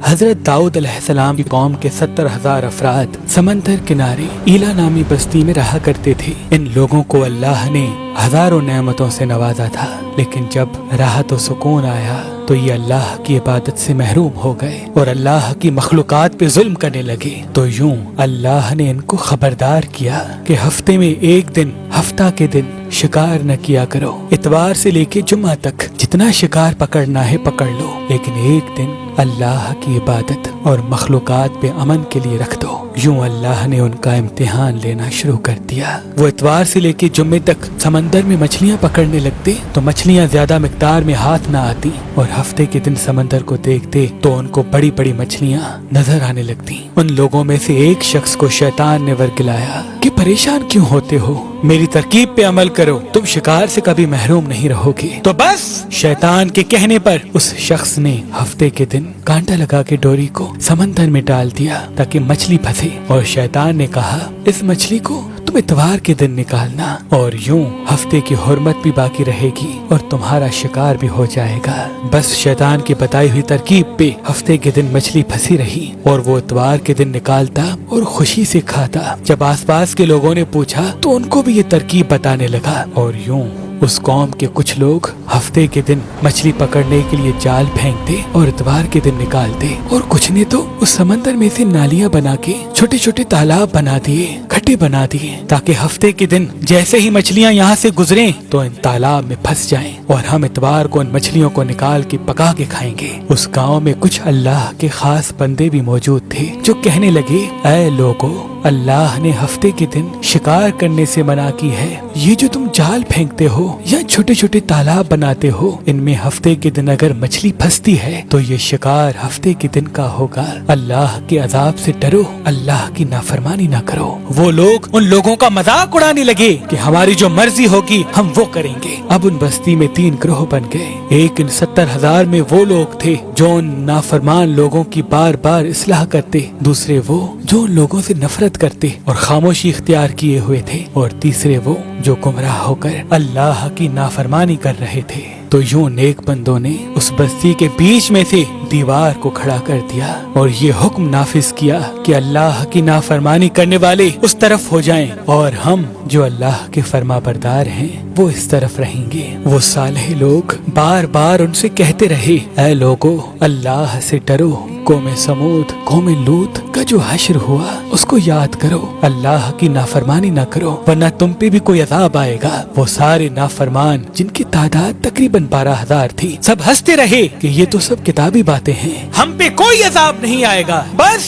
حضرت داؤد علیہ السلام کی قوم کے 70,000 افراد سمندر کنارے ایلا نامی بستی میں رہا کرتے تھے۔ ان لوگوں کو اللہ نے ہزاروں نعمتوں سے نوازا تھا، لیکن جب راحت و سکون آیا تو یہ اللہ کی عبادت سے محروم ہو گئے اور اللہ کی مخلوقات پہ ظلم کرنے لگے۔ تو یوں اللہ نے ان کو خبردار کیا کہ ہفتے میں ایک دن، ہفتہ کے دن شکار نہ کیا کرو۔ اتوار سے لے کے جمعہ تک جتنا شکار پکڑنا ہے پکڑ لو، لیکن ایک دن اللہ کی عبادت اور مخلوقات پہ امن کے لیے رکھ دو۔ یوں اللہ نے ان کا امتحان لینا شروع کر دیا۔ وہ اتوار سے لے کے جمعے تک سمندر میں مچھلیاں پکڑنے لگتے تو مچھلیاں زیادہ مقدار میں ہاتھ نہ آتی، اور ہفتے کے دن سمندر کو دیکھتے تو ان کو بڑی بڑی مچھلیاں نظر آنے لگتی۔ ان لوگوں میں سے ایک شخص کو شیطان نے ورگلایا کہ پریشان کیوں ہوتے ہو، میری ترکیب پہ عمل کرو، تم شکار سے کبھی محروم نہیں رہو گے۔ تو بس شیطان کے کہنے پر اس شخص نے ہفتے کے دن کانٹا لگا کے ڈوری کو سمندر میں ڈال دیا تاکہ مچھلی پھنسے، اور شیطان نے کہا اس مچھلی کو تم اتوار کے دن نکالنا، اور یوں ہفتے کی حرمت بھی باقی رہے گی اور تمہارا شکار بھی ہو جائے گا۔ بس شیطان کی بتائی ہوئی ترکیب پہ ہفتے کے دن مچھلی پھنسی رہی اور وہ اتوار کے دن نکالتا اور خوشی سے کھاتا۔ جب آس پاس کے لوگوں نے پوچھا تو ان کو بھی یہ ترکیب بتانے لگا، اور یوں اس قوم کے کچھ لوگ ہفتے کے دن مچھلی پکڑنے کے لیے جال پھینکتے اور اتوار کے دن نکالتے، اور کچھ نے تو اس سمندر میں سے نالیاں بنا کے چھوٹے چھوٹے تالاب بنا دیے، کھڈے بنا دیے، تاکہ ہفتے کے دن جیسے ہی مچھلیاں یہاں سے گزریں تو ان تالاب میں پھنس جائیں اور ہم اتوار کو ان مچھلیوں کو نکال کے پکا کے کھائیں گے۔ اس گاؤں میں کچھ اللہ کے خاص بندے بھی موجود تھے جو کہنے لگے، اے لوگو، اللہ نے ہفتے کے دن شکار کرنے سے منع کی ہے۔ یہ جو تم جال پھینکتے ہو یا چھوٹے چھوٹے تالاب بناتے ہو، ان میں ہفتے کے دن اگر مچھلی پھنستی ہے تو یہ شکار ہفتے کے دن کا ہوگا۔ اللہ کے عذاب سے ڈرو، اللہ کی نافرمانی نہ کرو۔ وہ لوگ ان لوگوں کا مذاق اڑانے لگے کہ ہماری جو مرضی ہوگی ہم وہ کریں گے۔ اب ان بستی میں 3 گروہ بن گئے۔ ایک ان 70,000 میں وہ لوگ تھے جو ان نافرمان لوگوں کی بار بار اصلاح کرتے، دوسرے وہ جو ان لوگوں سے نفرت کرتے اور خاموشی اختیار کیے ہوئے تھے، اور تیسرے وہ جو گمراہ ہو کر اللہ کی نافرمانی کر رہے تھے۔ تو یوں نیک بندوں نے اس بستی کے بیچ میں سے دیوار کو کھڑا کر دیا اور یہ حکم نافذ کیا کہ اللہ کی نافرمانی کرنے والے اس طرف ہو جائیں اور ہم جو اللہ کے فرما بردار ہیں وہ اس طرف رہیں گے۔ وہ صالح لوگ بار بار ان سے کہتے رہے، اے لوگو، اللہ سے ڈرو، قوم سمود، قوم لوط کا جو حشر ہوا اس کو یاد کرو، اللہ کی نافرمانی نہ کرو ورنہ تم پہ بھی کوئی عذاب آئے گا۔ وہ سارے نافرمان جن کی تعداد تقریباً 12,000 تھی، سب ہنستے رہے کہ یہ تو سب کتابی باتیں ہیں، ہم پہ کوئی عذاب نہیں آئے گا۔ بس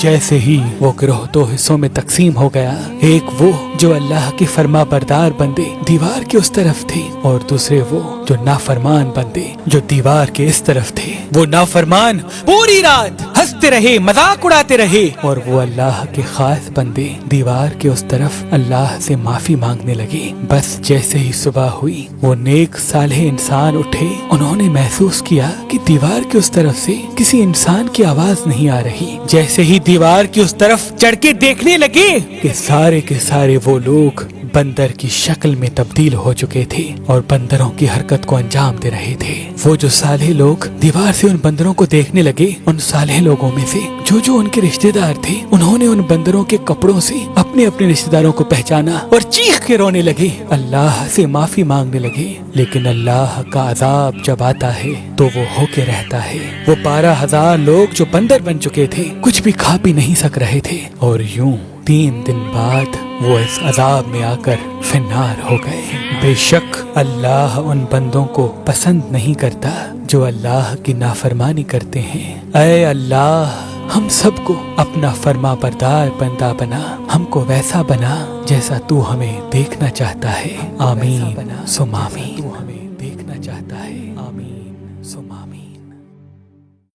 جیسے ہی وہ گروہ 2 حصوں میں تقسیم ہو گیا، ایک وہ جو اللہ کے فرما بردار بندے دیوار کے اس طرف تھے، اور دوسرے وہ جو نافرمان بندے جو دیوار کے اس طرف تھے۔ وہ نافرمان پوری رات ہنستے رہے، مذاق اڑاتے رہے، اور وہ اللہ کے خاص بندے دیوار کے اس طرف اللہ سے معافی مانگنے لگے۔ بس جیسے ہی صبح ہوئی، وہ نیک صالح انسان اٹھے، انہوں نے محسوس کیا کہ دیوار کے اس طرف سے کسی انسان کی آواز نہیں آ رہی۔ جیسے ہی دیوار کی اس طرف چڑھ کے دیکھنے لگے کہ سارے کے سارے وہ لوگ بندر کی شکل میں تبدیل ہو چکے تھے اور بندروں کی حرکت کو انجام دے رہے تھے۔ وہ جو صالح لوگ دیوار سے ان بندروں کو دیکھنے لگے، ان صالح لوگوں میں سے جو ان کے رشتہ دار تھے، انہوں نے ان بندروں کے کپڑوں سے اپنے اپنے رشتہ داروں کو پہچانا اور چیخ کے رونے لگے، اللہ سے معافی مانگنے لگے۔ لیکن اللہ کا عذاب جب آتا ہے تو وہ ہو کے رہتا ہے۔ وہ 12,000 لوگ جو بندر بن چکے تھے کچھ بھی کھا پی نہیں سک رہے تھے، اور یوں 3 دن بعد وہ اس عذاب میں آ کر فنار ہو گئے۔ بے شک اللہ ان بندوں کو پسند نہیں کرتا جو اللہ کی نافرمانی کرتے ہیں۔ اے اللہ، ہم سب کو اپنا فرما بردار بندہ بنا، ہم کو ویسا بنا جیسا تو ہمیں دیکھنا چاہتا ہے۔ آمین ثم آمین۔